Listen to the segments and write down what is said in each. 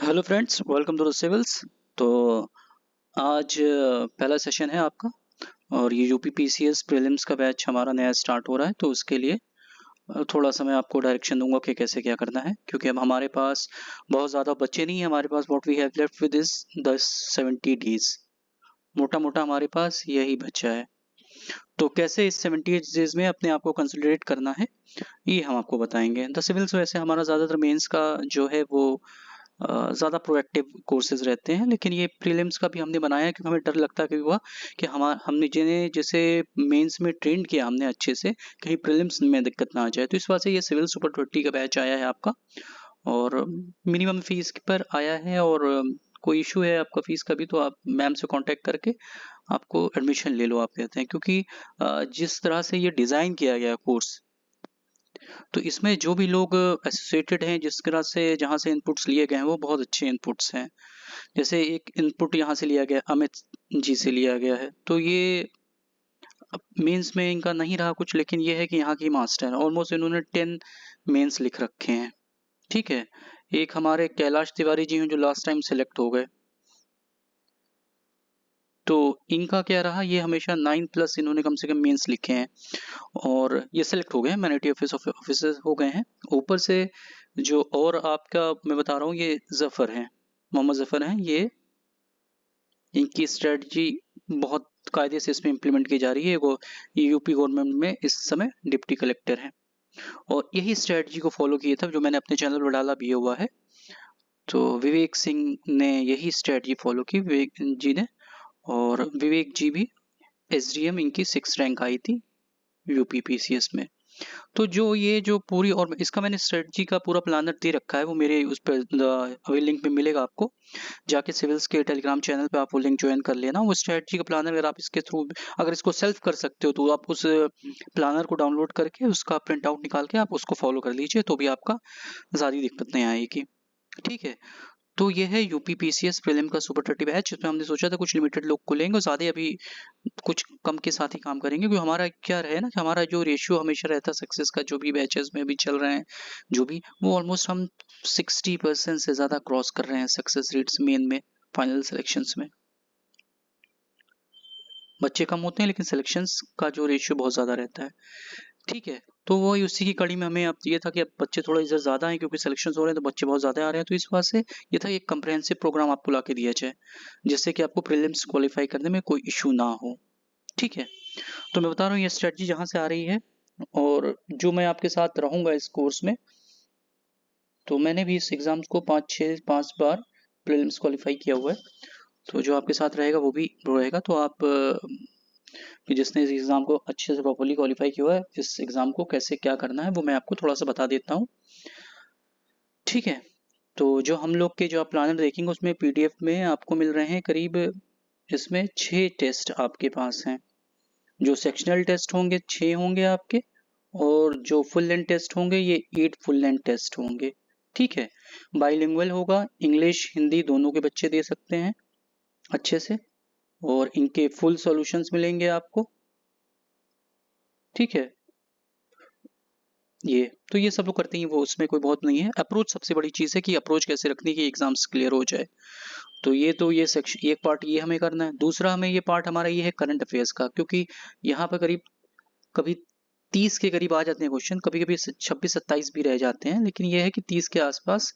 Hello friends, welcome to the civils. तो आज पहला सेशन है आपका और ये यूपी पीसीएस प्रीलिम्स का बैच हमारा नया स्टार्ट हो रहा है। तो उसके लिए थोड़ा सा मैं आपको डायरेक्शन दूंगा कि कैसे क्या करना है, क्योंकि अब हमारे पास बहुत ज़्यादा बच्चे नहीं हैं। हमारे पास what we have left with is 10-70 days, मोटा मोटा हमारे पास यही बच्चा है। तो कैसे इस 70 डेज में अपने आप को कंसोलिडेट करना है, ये हम आपको बताएंगे। द सिविल्स वैसे हमारा ज़्यादातर मेंस का जो है वो ज़्यादा प्रोएक्टिव कोर्सेज रहते हैं, लेकिन ये प्रीलिम्स का भी हमने बनाया है क्योंकि हमें डर लगता है कि हमने जिन्हें जैसे मेंस में ट्रेंड किया हमने अच्छे से, कहीं प्रीलिम्स में दिक्कत ना आ जाए। तो इस वजह से ये सिविल सुपर 20 का बैच आया है आपका, और मिनिमम फीस पर आया है। और कोई इशू है आपका फीस का भी, तो आप मैम से कांटेक्ट करके आपको एडमिशन ले लो, आप कहते हैं। क्योंकि जिस तरह से ये डिज़ाइन किया गया कोर्स, तो इसमें जो भी लोग एसोसिएटेड हैं, जिस तरह से जहाँ से इनपुट्स लिए गए हैं वो बहुत अच्छे इनपुट्स हैं। जैसे एक इनपुट यहाँ से लिया गया, अमित जी से लिया गया है। तो ये मेंस में इनका नहीं रहा कुछ, लेकिन ये है कि यहाँ की मास्टर ऑलमोस्ट इन्होंने 10 मेंस लिख रखे हैं। ठीक है। एक हमारे कैलाश तिवारी जी हैं जो लास्ट टाइम सेलेक्ट हो गए। तो इनका क्या रहा, ये हमेशा 9+ इन्होंने कम से कम मेंस लिखे हैं और ये सेलेक्ट हो गए हैं, मैनिटी ऑफिसर हो गए हैं। ऊपर से जो और आपका मैं बता रहा हूँ, ये जफर हैं, मोहम्मद जफर हैं। ये इनकी स्ट्रेटजी बहुत कायदे से इसमें इम्प्लीमेंट की जा रही है। वो यूपी गवर्नमेंट में इस समय डिप्टी कलेक्टर हैं और यही स्ट्रेटजी को फॉलो किया था जो मैंने अपने चैनल पर डाला भी हुआ है। तो विवेक सिंह ने यही स्ट्रेटजी फॉलो की, विवेक जी ने। और विवेक जी भी एसडीएम, इनकी 6 रैंक आई थी यूपी पीसीएस में। तो जो पूरी, और इसका मैंने स्ट्रेटजी का पूरा प्लानर दे रखा है, वो मेरे उस पर अभी लिंक में मिलेगा आपको। जाके सिविल्स के टेलीग्राम चैनल पे आप वो लिंक ज्वाइन कर लेना। वो स्ट्रेटजी का प्लानर अगर आप इसके थ्रू, अगर इसको सेल्फ कर सकते हो, तो आप उस प्लानर को डाउनलोड करके उसका प्रिंट आउट निकाल के आप उसको फॉलो कर लीजिए, तो भी आपका ज़्यादा दिक्कत नहीं आएगी। ठीक है। तो ये है यूपी पीसीएस प्रीलिम का सुपर 30 बैच, जिसमें हमने सोचा था कुछ लिमिटेड लोग को लेंगे और ज़्यादा अभी कुछ कम के साथ ही काम करेंगे। क्योंकि हमारा क्या रहे ना कि हमारा जो रेशियो हमेशा रहता है सक्सेस का, जो भी बैचेस में भी चल रहे हैं, जो भी, वो ऑलमोस्ट हम 60% से ज़्यादा क्रॉस कर रहे हैं सक्सेस रेट्स मेन में, फाइनल सिलेक्शंस में। बच्चे कम होते हैं लेकिन सिलेक्शंस का जो रेशियो बहुत ज़्यादा रहता है। ठीक है। तो वही उसी की कड़ी में हमें अब ये था कि अब बच्चे थोड़ा इधर ज़्यादा हैं क्योंकि सिलेक्शंस हो रहे हैं, तो बच्चे बहुत ज़्यादा आ रहे हैं। तो इस वजह से ये था कि एक कम्प्रहेंसिव प्रोग्राम आपको ला के दिया जाए, जिससे कि आपको प्रीलिम्स क्वालिफाई करने में कोई इशू ना हो। ठीक है। तो मैं बता रहा हूँ ये स्ट्रेटजी जहाँ से आ रही है, और जो मैं आपके साथ रहूँगा इस कोर्स में। तो मैंने भी इस एग्ज़ाम को 5 बार प्रीलिम्स क्वालिफाई किया हुआ है। तो जो आपके साथ रहेगा वो भी रहेगा। तो आप कि जिसने इस एग्ज़ाम को अच्छे से प्रॉपर्ली क्वालिफाई किया हुआ है, इस एग्ज़ाम को कैसे क्या करना है वो मैं आपको थोड़ा सा बता देता हूँ। ठीक है। तो जो हम लोग के जो आप प्लानर देखेंगे उसमें पीडीएफ में आपको मिल रहे हैं करीब, इसमें 6 टेस्ट आपके पास हैं। जो सेक्शनल टेस्ट होंगे 6 होंगे आपके, और जो फुल लेंथ टेस्ट होंगे ये 8 फुल लेंथ टेस्ट होंगे। ठीक है। बाइलिंगुअल होगा, इंग्लिश हिंदी दोनों के बच्चे दे सकते हैं अच्छे से, और इनके फुल सॉल्यूशंस मिलेंगे आपको। ठीक है। ये सब लोग करते ही, वो उसमें कोई बहुत नहीं है। अप्रोच सबसे बड़ी चीज़ है कि अप्रोच कैसे रखनी है कि एग्जाम्स क्लियर हो जाए। तो ये सेक्शन, एक पार्ट ये हमें करना है। दूसरा हमें ये पार्ट हमारा ये है करंट अफेयर्स का, क्योंकि यहाँ पर करीब कभी 30 के करीब आ जाते हैं क्वेश्चन, कभी कभी 26-27 भी रह जाते हैं, लेकिन ये है कि 30 के आसपास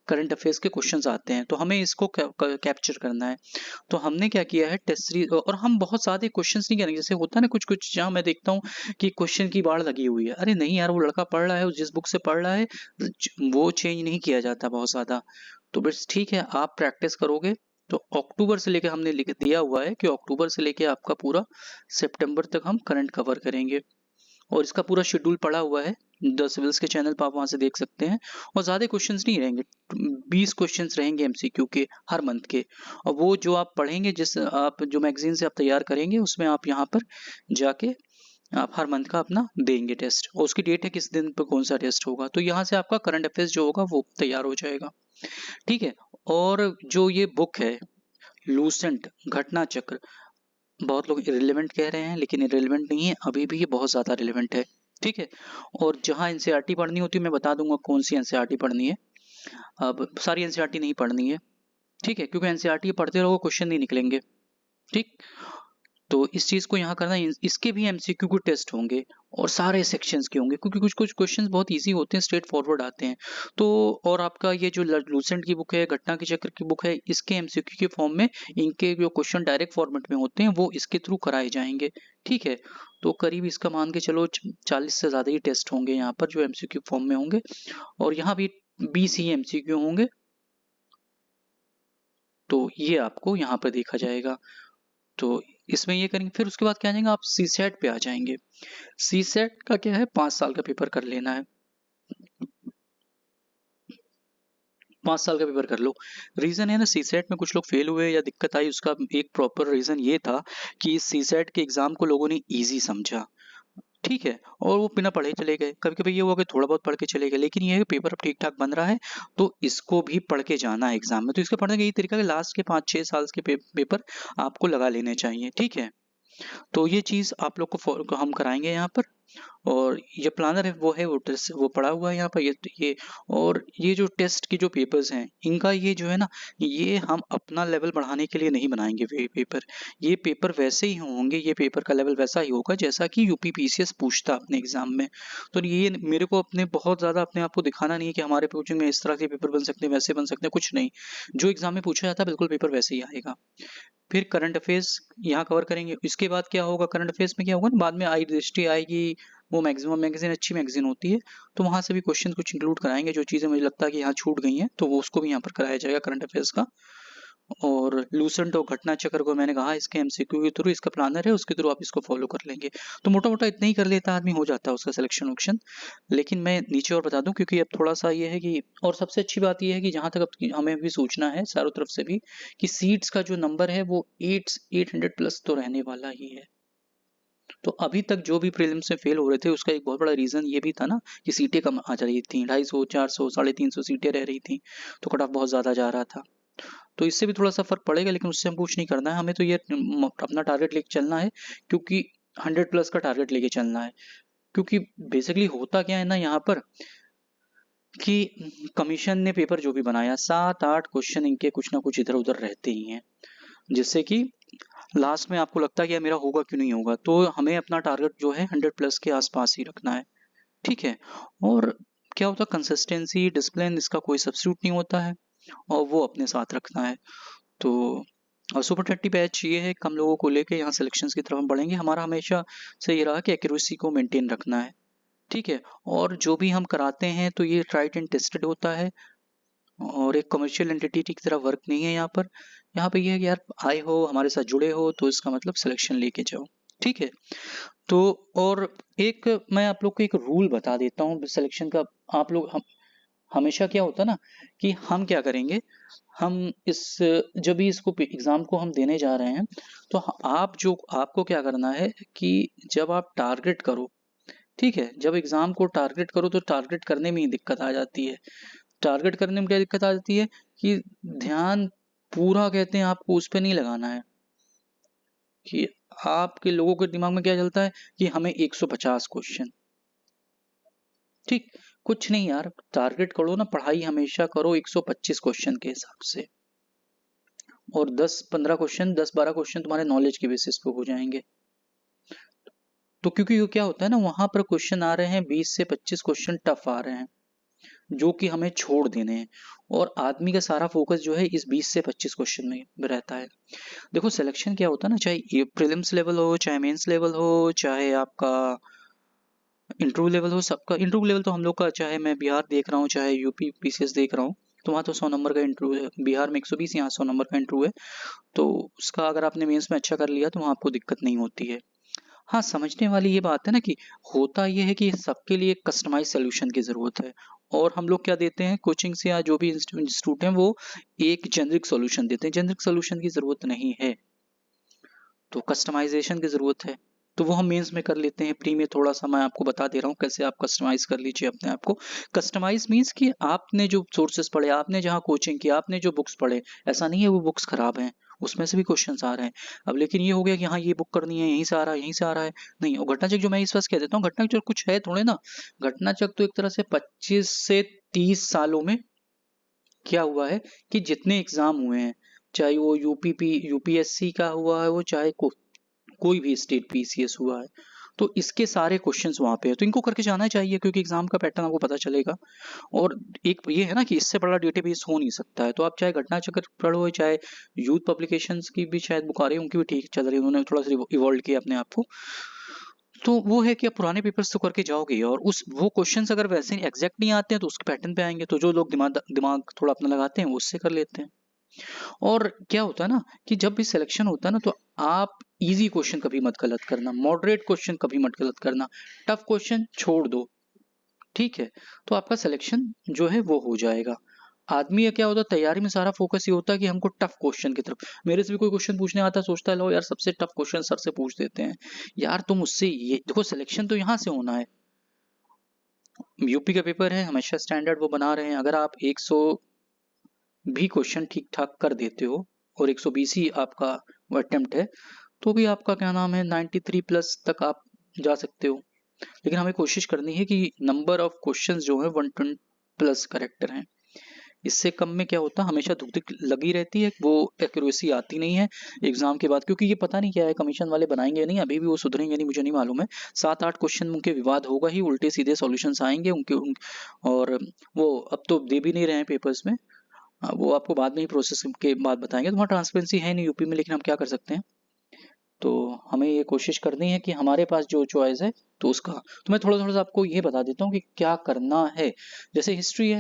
करंट अफेयर्स के क्वेश्चंस आते हैं। तो हमें इसको कैप्चर करना है। तो हमने क्या किया है, टेस्ट सीरीज, और हम बहुत सारे क्वेश्चंस नहीं करेंगे। जैसे होता है ना कुछ कुछ, जहाँ मैं देखता हूँ कि क्वेश्चन की बाढ़ लगी हुई है। अरे नहीं यार, वो लड़का पढ़ रहा है, जिस बुक से पढ़ रहा है वो चेंज नहीं किया जाता बहुत ज़्यादा। तो बस ठीक है, आप प्रैक्टिस करोगे तो अक्टूबर से लेके हमने लिख दिया हुआ है कि अक्टूबर से लेके आपका पूरा सितंबर तक हम करंट कवर करेंगे। और इसका पूरा शेड्यूल पड़ा हुआ है द सिविल्स के चैनल पर, आप वहाँ से देख सकते हैं। और ज़्यादा क्वेश्चंस नहीं रहेंगे, 20 क्वेश्चंस रहेंगे एमसीक्यू के हर मंथ के। और वो जो आप पढ़ेंगे, जिस आप जो मैगजीन से आप तैयार करेंगे, उसमें आप यहाँ पर जाके आप हर मंथ का अपना देंगे टेस्ट, और उसकी डेट है किस दिन पर कौन सा टेस्ट होगा। तो यहाँ से आपका करंट अफेयर्स जो होगा वो तैयार हो जाएगा। ठीक है। और जो ये बुक है लूसेंट घटना चक्र, बहुत लोग इरेलीवेंट कह रहे हैं, लेकिन इरेलीवेंट नहीं है, अभी भी ये बहुत ज़्यादा रिलेवेंट है। ठीक है। और जहाँ एनसीईआरटी पढ़नी होती है मैं बता दूंगा कौन सी एनसीईआरटी पढ़नी है। अब सारी एनसीईआरटी नहीं पढ़नी है, ठीक है, क्योंकि एनसीईआरटी पढ़ते रहो क्वेश्चन नहीं निकलेंगे, ठीक। तो इस चीज़ को यहाँ करना, इसके भी एमसीक्यू के टेस्ट होंगे और सारे सेक्शंस के होंगे, क्योंकि कुछ कुछ क्वेश्चंस बहुत इजी होते हैं, स्ट्रेट फॉरवर्ड आते हैं। तो और आपका ये जो लूसेंट की बुक है, घटना के चक्र की बुक है, इसके एमसीक्यू के फॉर्म में इनके जो क्वेश्चन डायरेक्ट फॉर्मेट में होते हैं वो इसके थ्रू कराए जाएंगे, ठीक है। तो करीब इसका मान के चलो 40 से ज़्यादा ही टेस्ट होंगे यहाँ पर जो एमसीक्यू फॉर्म में होंगे, और यहाँ भी 20 ही एमसीक्यू होंगे। तो ये आपको यहाँ पर देखा जाएगा। तो इसमें ये करेंगे, फिर उसके बाद क्या आ जाएंगे आप, सीसेट पे आ जाएंगे। सीसेट का क्या है, 5 साल का पेपर कर लेना है, 5 साल का पेपर कर लो। रीजन है ना, सीसेट में कुछ लोग फेल हुए या दिक्कत आई, उसका एक प्रॉपर रीजन ये था कि सीसेट के एग्जाम को लोगों ने इजी समझा, ठीक है, और वो बिना पढ़े चले गए। कभी कभी ये हुआ कि थोड़ा बहुत पढ़ के चले गए, लेकिन ये है कि पेपर अब ठीक ठाक बन रहा है, तो इसको भी पढ़ के जाना है एग्जाम में। तो इसके पढ़ने का यही तरीका है, लास्ट के 5-6 साल के पेपर आपको लगा लेने चाहिए, ठीक है। तो ये चीज़ आप लोग को हम कराएंगे यहाँ पर। और ये प्लानर है वो टेस्ट वो पड़ा हुआ है यहाँ पर, ये और ये जो टेस्ट के जो पेपर्स हैं इनका ये जो है ना, ये हम अपना लेवल बढ़ाने के लिए नहीं बनाएंगे पेपर। ये पेपर वैसे ही होंगे, ये पेपर का लेवल वैसा ही होगा जैसा कि यूपी पीसीएस पूछता अपने एग्जाम में। तो ये मेरे को अपने बहुत ज़्यादा अपने आप को दिखाना नहीं है कि हमारे कोचिंग में इस तरह के पेपर बन सकते हैं, वैसे बन सकते हैं, कुछ नहीं। जो एग्जाम में पूछा जाता है बिल्कुल पेपर वैसे ही आएगा। फिर करंट अफेयर्स यहाँ कवर करेंगे। इसके बाद क्या होगा, करंट अफेयर्स में क्या होगा ना, बाद में आई दृष्टि आएगी, वो मैक्सिमम मैगजीन अच्छी मैगजीन होती है, तो वहाँ से भी क्वेश्चन कुछ इंक्लूड कराएंगे, जो चीज़ें मुझे लगता है कि यहाँ छूट गई हैं तो वो उसको भी यहाँ पर कराया जाएगा करंट अफेयर्स का। और लूसेंट और घटना चक्र को मैंने कहा इसके एमसीक्यू के थ्रू, इसका प्लानर है उसके थ्रू आप इसको फॉलो कर लेंगे। तो मोटा मोटा इतना ही कर लेता आदमी, हो जाता है उसका सिलेक्शन ऑप्शन। लेकिन मैं नीचे और बता दूं, क्योंकि अब थोड़ा सा ये है कि, और सबसे अच्छी बात ये है कि जहाँ तक अब हमें भी सोचना है चारों तरफ से भी, कि सीट्स का जो नंबर है वो 800 प्लस तो रहने वाला ही है। तो अभी तक जो भी प्रीलिम्स में फेल हो रहे थे उसका एक बहुत बड़ा रीजन ये भी था ना कि सीटें कम आ जा रही थी, 250, 400, 350 सीटें रह रही थी, तो कट ऑफ बहुत ज्यादा जा रहा था। तो इससे भी थोड़ा सा फर्क पड़ेगा, लेकिन उससे हम कुछ नहीं करना है, हमें तो ये अपना टारगेट लेके चलना है, क्योंकि 100 प्लस का टारगेट लेके चलना है। क्योंकि बेसिकली होता क्या है ना यहाँ पर, कि कमीशन ने पेपर जो भी बनाया 7-8 क्वेश्चन इनके कुछ ना कुछ इधर उधर रहते ही हैं, जिससे कि लास्ट में आपको लगता है कि यार मेरा होगा क्यों नहीं होगा। तो हमें अपना टारगेट जो है 100 प्लस के आसपास ही रखना है, ठीक है। और क्या होता है, कंसिस्टेंसी डिसिप्लिन इसका कोई सब्स्टिट्यूट नहीं होता है, और वो अपने साथ रखना है। तो और सुपर 30 बैच ये है, कम लोगों को लेके यहाँ सिलेक्शंस की तरफ हम बढ़ेंगे। हमारा हमेशा से ये रहा कि एक्यूरेसी को मेंटेन रखना है, ठीक है। और जो भी हम कराते हैं तो ये ट्राइड एंड टेस्टेड होता है, और एक कमर्शियल एंटिटी की तरह वर्क नहीं है यहाँ पर। यहाँ पे ये है कि यार आए हो हमारे साथ जुड़े हो तो इसका मतलब सिलेक्शन लेके जाओ, ठीक है। तो और एक मैं आप लोग को एक रूल बता देता हूँ सिलेक्शन का। आप लोग हमेशा क्या होता है ना कि हम क्या करेंगे, हम इस जब भी इसको एग्जाम को हम देने जा रहे हैं, तो आप जो आपको क्या करना है कि जब आप टारगेट करो, ठीक है, जब एग्जाम को टारगेट करो तो टारगेट करने में ही दिक्कत आ जाती है। टारगेट करने में क्या दिक्कत आ जाती है कि ध्यान पूरा कहते हैं आपको उस पर नहीं लगाना है, कि आपके लोगों के दिमाग में क्या चलता है कि हमें 150 क्वेश्चन, ठीक, कुछ नहीं यार, टारगेट करो ना, पढ़ाई हमेशा करो 125 क्वेश्चन के हिसाब से, और 10-15 क्वेश्चन 10-12 क्वेश्चन तुम्हारे नॉलेज के बेसिस पे हो जाएंगे। तो क्योंकि क्या होता है ना, वहां पर क्वेश्चन आ रहे हैं 20 से 25 क्वेश्चन टफ आ रहे हैं जो कि हमें छोड़ देने हैं, और आदमी का सारा फोकस जो है इस 20 से 25 क्वेश्चन में रहता है। देखो सिलेक्शन क्या होता है ना, चाहे ये प्रीलिम्स लेवल हो, चाहे मेंस लेवल हो, चाहे आपका इंटरव्यू लेवल हो, सबका इंटरव्यू लेवल तो हम लोग का, चाहे मैं बिहार देख रहा हूँ चाहे यूपी पीसीएस देख रहा हूँ, तो वहाँ तो 100 नंबर का इंटरव्यू है, बिहार में 120, यहाँ 100 नंबर का इंटरव्यू है। तो उसका अगर आपने मेंस में अच्छा कर लिया तो वहाँ आपको दिक्कत नहीं होती है। हाँ, समझने वाली ये बात है ना कि होता ये है कि सबके लिए कस्टमाइज सोल्यूशन की ज़रूरत है, और हम लोग क्या देते हैं कोचिंग से या जो भी इंस्टीट्यूट हैं वो एक जेनरिक सॉल्यूशन देते हैं। जेनरिक सॉल्यूशन की ज़रूरत नहीं है, तो कस्टमाइजेशन की ज़रूरत है, तो वो हम मेंस में कर लेते हैं। प्री में थोड़ा सा मैं आपको बता दे रहा हूँ कैसे आप कस्टमाइज कर लीजिए अपने आप को। कस्टमाइज मीन्स कि आपने जो सोर्सेज पढ़े, आपने जहाँ कोचिंग की, आपने जो बुक्स पढ़े, ऐसा नहीं है वो बुक्स खराब हैं, उसमें से भी क्वेश्चंस आ रहे हैं। अब लेकिन ये हो गया कि हाँ ये बुक करनी है, यहीं से आ रहा है, यहीं से आ रहा है, नहीं। और घटना चक जो मैं इस वक्त कह देता हूँ, घटना चक कुछ है थोड़े ना, घटना चक तो एक तरह से 25 से 30 सालों में क्या हुआ है कि जितने एग्जाम हुए हैं, चाहे वो यूपीएससी का हुआ है, वो चाहे कोई भी स्टेट पीसीएस हुआ है, तो इसके सारे क्वेश्चंस वहां पे है। तो इनको करके जाना चाहिए, क्योंकि एग्जाम का पैटर्न आपको पता चलेगा। और एक ये है ना कि इससे बड़ा डेटाबेस हो नहीं सकता है। तो आप चाहे घटना चक्र पढ़ो, चाहे यूथ पब्लिकेशंस की भी शायद बुक आ रही है, उनकी भी ठीक चल रही है, उन्होंने थोड़ा सा इवॉल्व किया अपने आप को। तो वो है कि आप पुराने पेपर्स तो करके जाओगे, और उस वो क्वेश्चंस अगर वैसे एग्जैक्ट नहीं आते हैं तो उसके पैटर्न पे आएंगे। तो जो लोग दिमाग थोड़ा अपना लगाते हैं वो उससे कर लेते हैं। और क्या होता है ना कि जब भी सिलेक्शन होता है ना, तो आप इजी क्वेश्चन कभी मत गलत करना, मॉडरेट क्वेश्चन कभी मत गलत करना, टफ क्वेश्चन छोड़ दो, ठीक है। तो आपका सिलेक्शन जो है वो हो जाएगा। आदमी का क्या होता है, तैयारी में सारा फोकस ये होता है कि हमको टफ क्वेश्चन की तरफ। मेरे से भी कोई क्वेश्चन पूछने आता है, सोचता है लो यार सबसे टफ क्वेश्चन सर से पूछ देते हैं। यार तुम उससे ये देखो, सिलेक्शन तो यहाँ से होना है। यूपी का पेपर है, हमेशा स्टैंडर्ड वो बना रहे हैं। अगर आप 100 भी क्वेश्चन ठीक ठाक कर देते हो और 120 ही आपका वो अटेम्प्ट है, तो भी आपका क्या नाम है 93 प्लस तक आप जा सकते हो। लेकिन हमें कोशिश करनी है कि नंबर ऑफ क्वेश्चंस जो है 120 प्लस करेक्टर हैं। इससे कम में क्या होता है, हमेशा धुक धुक लगी रहती है, वो एक्यूरेसी आती नहीं है एग्जाम के बाद, क्योंकि ये पता नहीं क्या है कमीशन वाले बनाएंगे या नहीं, अभी भी वो सुधरेंगे नहीं मुझे नहीं मालूम है। 7-8 क्वेश्चन उनके विवाद होगा ही, उल्टे सीधे सॉल्यूशंस आएंगे और वो अब तो दे भी नहीं रहे हैं पेपर्स में। वो आपको बाद में ही प्रोसेस के बाद बताएंगे। तो वहाँ ट्रांसपेरेंसी है नहीं यूपी में, लेकिन हम क्या कर सकते हैं। तो हमें ये कोशिश करनी है कि हमारे पास जो चॉइस है तो उसका। तो मैं थोड़ा थोड़ा सा आपको ये बता देता हूँ कि क्या करना है। जैसे हिस्ट्री है,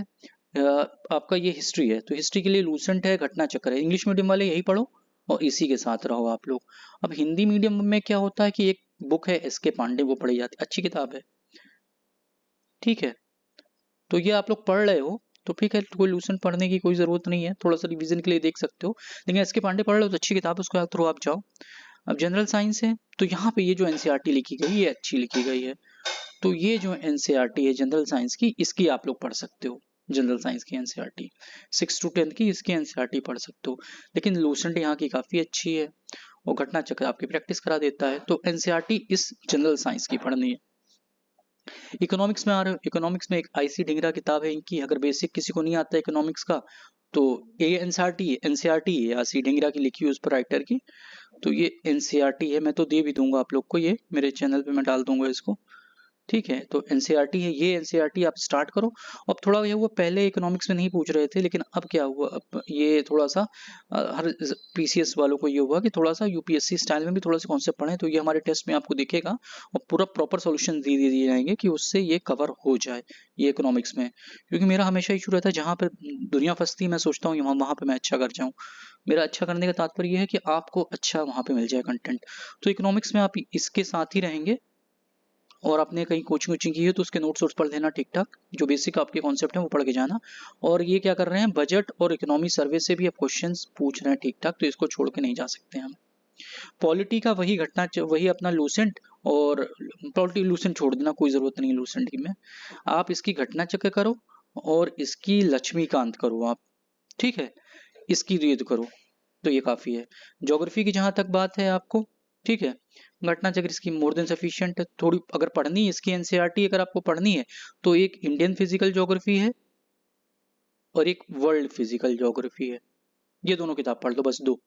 आपका ये हिस्ट्री है, तो हिस्ट्री के लिए लूसेंट है, घटना चक्र है। इंग्लिश मीडियम वाले यही पढ़ो और इसी के साथ रहो आप लोग। अब हिंदी मीडियम में क्या होता है कि एक बुक है एस के पांडे, वो पढ़ी जाती है, अच्छी किताब है, ठीक है। तो ये आप लोग पढ़ रहे हो तो ठीक है, कोई लूसेंट पढ़ने की कोई जरूरत नहीं है, थोड़ा सा रिवीजन के लिए देख सकते हो। लेकिन एस के पांडे पढ़ रहे हो तो अच्छी किताब है, उसको थ्रू आप जाओ। अब जनरल साइंस है, तो यहाँ पे ये जो एनसीईआरटी लिखी गई है ये अच्छी लिखी गई है। तो ये जो एनसीईआरटी है जनरल साइंस की, इसकी आप लोग पढ़ सकते हो। जनरल साइंस की एनसीईआरटी 6 to 10 की इसकी एनसीईआरटी पढ़ सकते हो। लेकिन लूसेंट यहाँ की काफी अच्छी है और घटना चक्र आपकी प्रैक्टिस करा देता है। तो एनसीईआरटी इस जनरल साइंस की पढ़नी है। इकोनॉमिक्स में आ रहे हो, इकोनॉमिक्स में एक आईसी ढिंगरा किताब है इनकी, अगर बेसिक किसी को नहीं आता इकोनॉमिक्स का तो ये एनसीईआरटी है आईसी ढिंगरा की लिखी हुई उस पर राइटर की। तो ये एनसीईआरटी है, मैं तो दे भी दूंगा आप लोग को, ये मेरे चैनल पे मैं डाल दूंगा इसको, ठीक है। तो एनसीईआरटी है, ये एनसीईआरटी आप स्टार्ट करो। अब थोड़ा ये हुआ, पहले इकोनॉमिक्स में नहीं पूछ रहे थे, लेकिन अब क्या हुआ, अब ये थोड़ा सा हर पीसीएस वालों को ये हुआ कि थोड़ा सा यूपीएससी स्टाइल में भी थोड़ा सा कॉन्सेप्ट पढ़ें, तो ये हमारे टेस्ट में आपको दिखेगा और पूरा प्रॉपर सॉल्यूशन दे दिए जाएंगे कि उससे ये कवर हो जाए ये इकोनॉमिक्स में। क्योंकि मेरा हमेशा इशू रहता है, जहाँ पर दुनिया फंसती है मैं सोचता हूँ वहाँ पर मैं अच्छा कर जाऊँ। मेरा अच्छा करने का तात्पर्य यह है कि आपको अच्छा वहाँ पे मिल जाए कंटेंट। तो इकोनॉमिक्स में आप इसके साथ ही रहेंगे, और आपने कहीं कोचिंग वोचिंग की है तो उसके नोट्स पढ़ लेना ठीक ठाक, जो बेसिक आपके कॉन्सेप्ट हैं वो पढ़ के जाना। और ये क्या कर रहे हैं, बजट और इकोनॉमी सर्वे से भी आप क्वेश्चंस पूछ रहे हैं ठीक ठाक, तो इसको छोड़ के नहीं जा सकते हम। पॉलिटी का वही वही अपना लूसेंट, और पॉलिटी लूसेंट छोड़ देना, कोई जरूरत नहीं लूसेंट की में। आप इसकी घटना चक्र करो और इसकी लक्ष्मीकांत करो आप, ठीक है, इसकी रीड करो, तो ये काफी है। ज्योग्राफी की जहां तक बात है आपको, ठीक है, घटना चक्र इसकी मोर देन सफिशिएंट है। थोड़ी अगर पढ़नी है इसकी एनसीईआरटी अगर आपको पढ़नी है तो एक इंडियन फिजिकल ज्योग्राफी है और एक वर्ल्ड फिजिकल ज्योग्राफी है, ये दोनों किताब पढ़ लो बस, दो,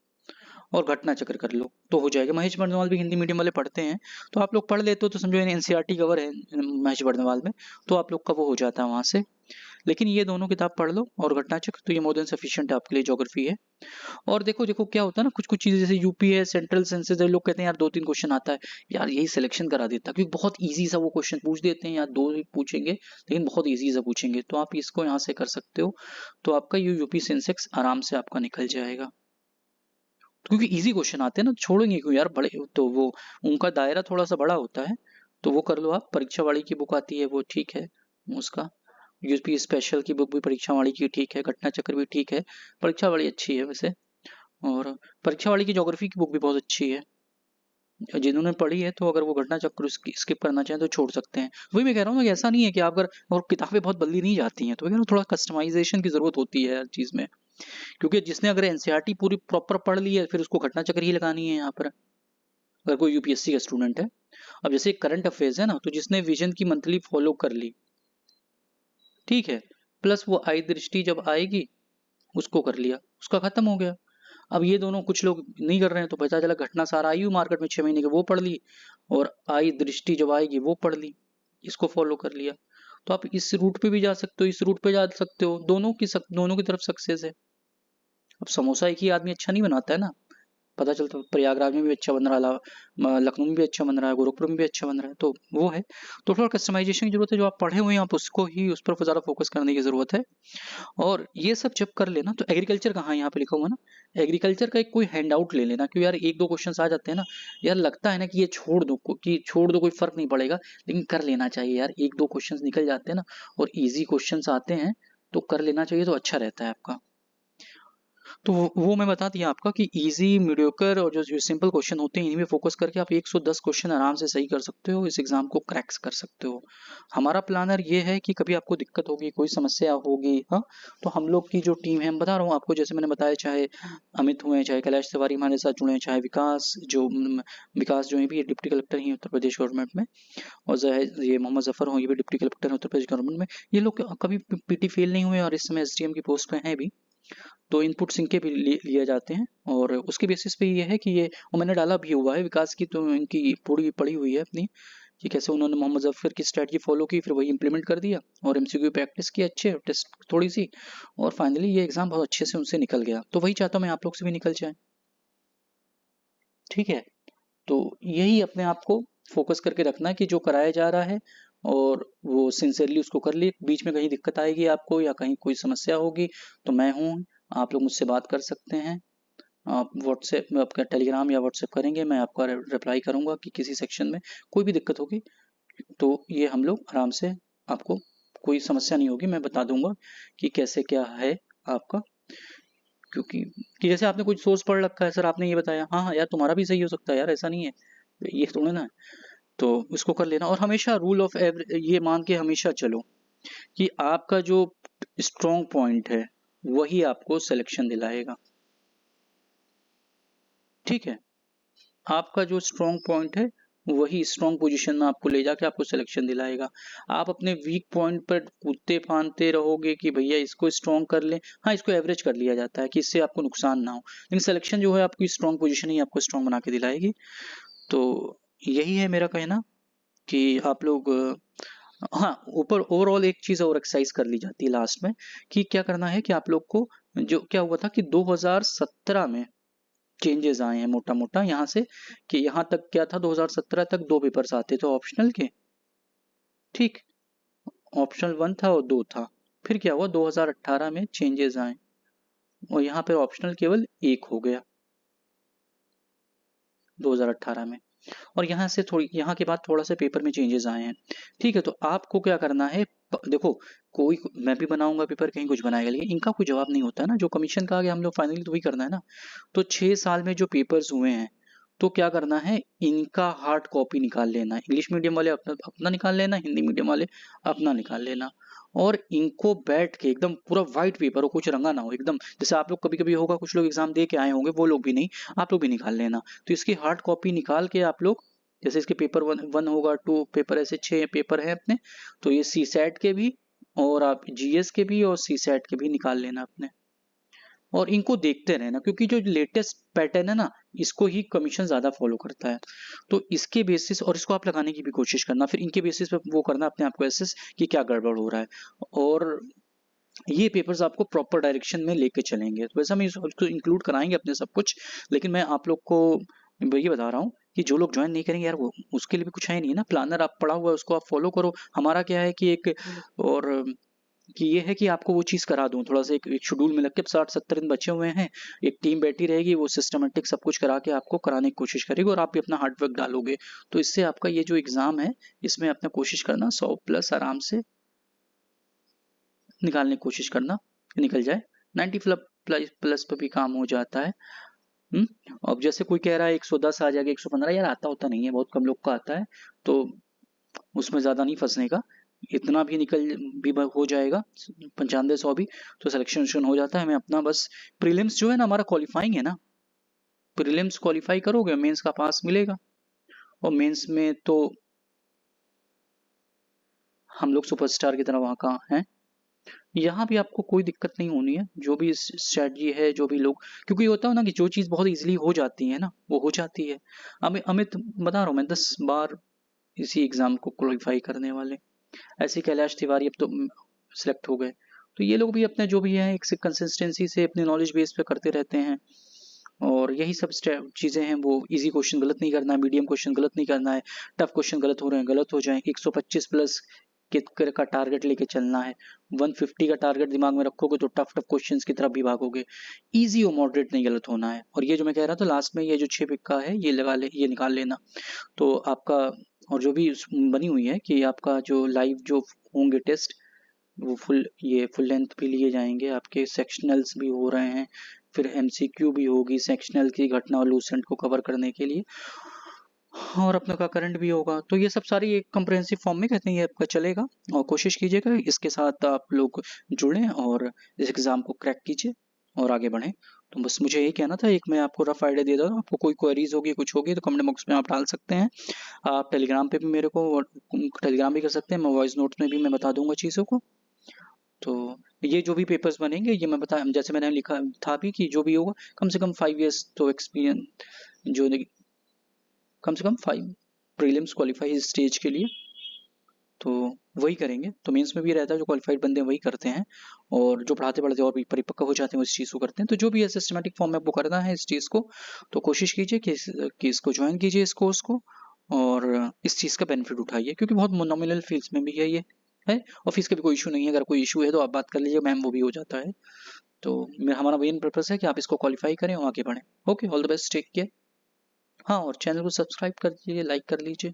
और घटना चक्र कर लो तो हो जाएगा। महेश बर्णवाल भी हिंदी मीडियम वाले पढ़ते हैं, तो आप लोग पढ़ लेते हो तो समझो एनसीईआरटी कवर है महेश बर्णवाल में, तो आप लोग का वो हो जाता है वहां से। लेकिन ये दोनों किताब पढ़ लो और घटना चक्र, तो ये मोर देन सफिशिएंट है आपके लिए ज्योग्राफी है। और देखो देखो क्या होता है ना, कुछ कुछ चीजें जैसे यूपी है, सेंट्रल सेंसस है, लोग कहते हैं यार 2-3 क्वेश्चन आता है, यार यही सिलेक्शन करा देता, क्योंकि बहुत इजी सा वो क्वेश्चन पूछ देते हैं, या दो ही पूछेंगे लेकिन बहुत इजी सा पूछेंगे, तो आप इसको यहाँ से कर सकते हो। तो आपका ये यूपी सेंसेक्स आराम से आपका निकल जाएगा, क्योंकि इजी क्वेश्चन आते हैं ना, छोड़ेंगे क्यों यार, बड़े तो वो उनका दायरा थोड़ा सा बड़ा होता है, तो वो कर लो आप। परीक्षा वाली की बुक आती है वो ठीक है, उसका यूपी स्पेशल की बुक भी परीक्षा वाली की ठीक है, घटना चक्र भी ठीक है, परीक्षा वाली अच्छी है वैसे। और परीक्षा वाली की ज्योग्राफी की बुक भी बहुत अच्छी है, जिन्होंने पढ़ी है तो अगर वो घटना चक्र स्किप करना चाहें तो छोड़ सकते हैं। वही मैं कह रहा हूँ ना कि ऐसा नहीं है कि आप अगर, और किताबें बहुत बदली नहीं जाती हैं, तो मैं कह रहा हूँ थोड़ा कस्टमाइजेशन की जरूरत होती है हर चीज में। क्योंकि जिसने अगर एनसीईआरटी पूरी प्रॉपर पढ़ ली है फिर उसको घटना चक्र ही लगानी है यहाँ पर, अगर कोई यूपीएससी का स्टूडेंट है। अब जैसे करंट अफेयर्स है ना, तो जिसने विजन की मंथली फॉलो कर ली, ठीक है, प्लस वो आई दृष्टि जब आएगी उसको कर लिया, उसका खत्म हो गया। अब ये दोनों कुछ लोग नहीं कर रहे हैं, तो पता चला घटना सारा आई हुई मार्केट में 6 महीने की, वो पढ़ ली, और आई दृष्टि जब आएगी वो पढ़ ली, इसको फॉलो कर लिया। तो आप इस रूट पे भी जा सकते हो, इस रूट पे जा सकते हो, दोनों की तरफ सक्सेस है। अब समोसा एक ही आदमी अच्छा नहीं बनाता है ना, पता चलता है प्रयागराज में भी अच्छा बन रहा है, लखनऊ में भी अच्छा बन रहा है, गोरखपुर में भी अच्छा बन रहा है, तो वो है। तो थोड़ा कस्टमाइजेशन की जरूरत है, जो आप पढ़े हुए हैं आप उसको ही, उस पर ज़्यादा फोकस करने की जरूरत है। और ये सब जब कर लेना, तो एग्रीकल्चर कहाँ यहाँ पे लिखा हुआ ना, एग्रीकल्चर का एक कोई हैंड आउट ले लेना, क्योंकि यार एक दो क्वेश्चन आ जाते हैं ना, यार लगता है ना कि ये छोड़ दो कोई फर्क नहीं पड़ेगा, लेकिन कर लेना चाहिए यार, एक दो क्वेश्चन निकल जाते हैं ना, और ईजी क्वेश्चन आते हैं, तो कर लेना चाहिए, तो अच्छा रहता है आपका। तो वो मैं बता दिया आपका कि इजी, मीडियोकर और जो सिंपल क्वेश्चन होते हैं, इन्हीं में फोकस करके आप 110 क्वेश्चन आराम से सही कर सकते हो, इस एग्जाम को क्रैक्स कर सकते हो। हमारा प्लानर ये है कि कभी आपको दिक्कत होगी, कोई समस्या होगी, हाँ, तो हम लोग की जो टीम है, मैं बता रहा हूँ आपको, जैसे मैंने बताया, चाहे अमित हुए, चाहे कैलाश तिवारी हमारे साथ जुड़े हैं, चाहे विकास जो है भी डिप्टी कलेक्टर ही उत्तर प्रदेश गवर्नमेंट में, और ये मोहम्मद जफर हो, ये भी डिप्टी कलेक्टर है उत्तर प्रदेश गवर्नमेंट में। ये लोग कभी पीटी फेल नहीं हुए, और इस समय एसडीएम की पोस्ट पे हैं भी, तो इनपुट्स इनके भी लिए जाते हैं, और उसके बेसिस पे ये है कि ये, और मैंने डाला भी हुआ है विकास की, तो इनकी पूरी पड़ी हुई है अपनी, कि कैसे उन्होंने मोहम्मद जफर की स्ट्रेटजी फॉलो की, फिर वही इंप्लीमेंट कर दिया, और एमसीक्यू प्रैक्टिस की अच्छे, टेस्ट थोड़ी सी, और फाइनली ये एग्जाम बहुत अच्छे से उनसे निकल गया। तो वही चाहता हूँ मैं आप लोग से भी निकल जाए, ठीक है। तो यही अपने आप को फोकस करके रखना है कि जो कराया जा रहा है, और वो सिंसियरली उसको कर लिए। बीच में कहीं दिक्कत आएगी आपको, या कहीं कोई समस्या होगी, तो मैं हूँ, आप लोग मुझसे बात कर सकते हैं। आप व्हाट्सएप में, आपका टेलीग्राम या व्हाट्सएप करेंगे, मैं आपका रिप्लाई करूंगा कि किसी सेक्शन में कोई भी दिक्कत होगी, तो ये हम लोग आराम से, आपको कोई समस्या नहीं होगी, मैं बता दूंगा कि कैसे क्या है आपका। क्योंकि कि जैसे आपने कुछ सोर्स पढ़ रखा है सर, आपने ये बताया, हाँ हाँ यार तुम्हारा भी सही हो सकता है यार, ऐसा नहीं है, ये थोड़ा ना है। तो इसको कर लेना, और हमेशा रूल ऑफ ये मान के हमेशा चलो कि आपका जो स्ट्रॉन्ग पॉइंट है वही आपको सिलेक्शन दिलाएगा, ठीक है। आपका जो स्ट्रॉन्ग पॉइंट है वही स्ट्रॉन्ग पोजीशन में आपको ले जाके आपको सिलेक्शन दिलाएगा। आप अपने वीक पॉइंट पर कूदते फांदते रहोगे कि भैया इसको स्ट्रॉन्ग कर ले, हाँ इसको एवरेज कर लिया जाता है कि इससे आपको नुकसान ना हो, लेकिन सिलेक्शन जो है आपकी स्ट्रॉन्ग पोजीशन ही आपको स्ट्रॉन्ग बना के दिलाएगी। तो यही है मेरा कहना कि आप लोग, हाँ, ऊपर ओवरऑल एक चीज और एक्सरसाइज कर ली जाती है लास्ट में, कि क्या करना है कि आप लोग को, जो क्या हुआ था कि 2017 में चेंजेस आए हैं मोटा मोटा यहाँ से, कि यहाँ तक क्या था, 2017 तक 2 पेपर्स आते थे ऑप्शनल के, ठीक, ऑप्शनल 1 था और 2 था। फिर क्या हुआ, 2018 में चेंजेस आए, और यहाँ पे ऑप्शनल केवल 1 हो गया 2018 में, और यहाँ से थोड़ी, यहाँ के बाद थोड़ा सा पेपर में चेंजेस आए हैं, ठीक है। तो आपको क्या करना है, देखो, कोई, मैं भी बनाऊंगा पेपर, कहीं कुछ बनाएगा, लेकिन इनका कोई जवाब नहीं होता है ना, जो कमीशन का आ गया हम लोग फाइनली तो वही करना है ना। तो 6 साल में जो पेपर्स हुए हैं, तो क्या करना है, इनका हार्ड कॉपी निकाल लेना, इंग्लिश मीडियम वाले अपना अपना निकाल लेना, हिंदी मीडियम वाले अपना निकाल लेना, और इनको बैठ के एकदम पूरा व्हाइट पेपर हो, कुछ रंगा ना हो एकदम, जैसे आप लोग कभी कभी होगा, कुछ लोग एग्जाम दे के आए होंगे, वो लोग भी नहीं, आप लोग भी निकाल लेना। तो इसकी हार्ड कॉपी निकाल के आप लोग, जैसे इसके पेपर वन होगा, 2 पेपर, ऐसे 6 पेपर हैं अपने, तो ये सी सेट के भी, और आप जीएस के भी और सी सेट के भी निकाल लेना अपने, और इनको देखते रहना, क्योंकि जो लेटेस्ट पैटर्न है ना, इसको ही कमीशन ज्यादा फॉलो करता है। तो इसके बेसिस, और इसको आप लगाने की भी कोशिश करना, फिर इनके बेसिस पे वो करना अपने आप को एसेस कि क्या गड़बड़ हो रहा है, और ये पेपर्स आपको प्रॉपर डायरेक्शन में लेके चलेंगे। तो वैसे हम इसको इंक्लूड कराएंगे अपने सब कुछ, लेकिन मैं आप लोग को ये बता रहा हूँ कि जो लोग ज्वाइन नहीं करेंगे यार, वो उसके लिए भी कुछ है नहीं ना, प्लानर आप पढ़ा हुआ है उसको आप फॉलो करो। हमारा क्या है कि एक, और कि ये है कि आपको वो चीज़ करा दूं, थोड़ा सा एक शेड्यूल में लग के, 60-70 दिन बचे हुए हैं, एक टीम बैठी रहेगी, वो सिस्टमेटिक सब कुछ करा के आपको कराने की कोशिश करेगी, और आप भी अपना हार्ड वर्क डालोगे, तो इससे आपका ये जो एग्जाम है, इसमें अपना कोशिश करना 100+ आराम से निकालने की कोशिश करना, निकल जाए, 90+ पर भी काम हो जाता है। अब जैसे कोई कह रहा है 110 आ जाएगा, 115, यार आता होता नहीं है, बहुत कम लोग का आता है, तो उसमें ज्यादा नहीं फंसने का, इतना भी निकल भी हो जाएगा, 95-100 भी, तो सिलेक्शन हो जाता है। हमें अपना बस प्रीलिम्स जो है ना, हमारा क्वालिफाइंग है ना, प्रीलिम्स क्वालिफाई करोगे, मेंस का पास मिलेगा, और मेंस में तो हम लोग सुपरस्टार की तरह वहाँ का हैं, यहाँ भी आपको कोई दिक्कत नहीं होनी है, जो भी स्ट्रेटजी है, जो भी लोग, क्योंकि होता है ना कि जो चीज़ बहुत इजीली हो जाती है ना, वो हो जाती है। अमित बता रहा हूँ मैं, 10 बार इसी एग्जाम को क्वालिफाई करने वाले, ऐसे कैलाश तिवारी अब तो सिलेक्ट हो गए। तो ये लोग भी अपने जो भी है एक कंसिस्टेंसी से अपने नॉलेज बेस पे करते रहते हैं, और यही सब चीज़ें हैं। वो इजी क्वेश्चन गलत नहीं करना है, मीडियम क्वेश्चन गलत नहीं करना है, टफ क्वेश्चन गलत हो रहे हैं गलत हो जाएं, 125 प्लस का टारगेट लेके चलना है। 150 का टारगेट दिमाग में रखोगे तो टफ टफ क्वेश्चंस की तरफ भी भागोगे। इजी और मॉडरेट नहीं गलत होना है। और ये जो मैं कह रहा था लास्ट में, ये जो 6 पिक का है ये लगा ले, ये निकाल लेना तो आपका। और जो भी बनी हुई है कि आपका जो लाइव जो होंगे टेस्ट, वो फुल लेंथ भी लिए जाएंगे, आपके सेक्शनल्स भी हो रहे हैं, फिर एमसीक्यू भी होगी सेक्शनल की घटना और लूसेंट को कवर करने के लिए, और अपने का करंट भी होगा। तो ये सब सारी एक कंप्रेहेंसिव फॉर्म में कहते हैं ये आपका चलेगा, और कोशिश कीजिएगा इसके साथ आप लोग जुड़ें और इस एग्ज़ाम को क्रैक कीजिए और आगे बढ़ें। तो बस मुझे यही कहना था, एक मैं आपको रफ आइडिया दे रहा हूँ। आपको कोई क्वेरीज होगी, कुछ होगी तो कमेंट बॉक्स में आप डाल सकते हैं। आप टेलीग्राम पे भी मेरे को टेलीग्राम भी कर सकते हैं, मैं वॉइस नोट्स में भी मैं बता दूंगा चीज़ों को। तो ये जो भी पेपर्स बनेंगे ये मैं बता, जैसे मैंने लिखा था भी कि जो भी होगा कम से कम 5 years तो एक्सपीरियंस, जो कम से कम 5 प्रीलिम्स क्वालिफाई इस स्टेज के लिए, तो वही करेंगे। तो मेंस में भी रहता है जो क्वालिफाइड बंदे हैं वही करते हैं, और जो पढ़ाते पढ़ाते और भी परिपक्व हो जाते हैं वो इस चीज़ को करते हैं। तो जो भी है सिस्टमेटिक फॉर्म में आपको करना है इस चीज़ को, तो कोशिश कीजिए कि इसको ज्वाइन कीजिए इस कोर्स को, और इस चीज़ का बेनिफिट उठाइए, क्योंकि बहुत नॉमिनल फीस में भी है ये है, और फीस का भी कोई इशू नहीं है। अगर कोई इशू है तो आप बात कर लीजिए मैम, वो भी हो जाता है। तो हमारा मेन पर्पस है कि आप इसको क्वालिफाई करें और आगे बढ़ें। Okay, all the best, take care. हाँ, और चैनल को सब्सक्राइब कर लीजिए, लाइक कर लीजिए।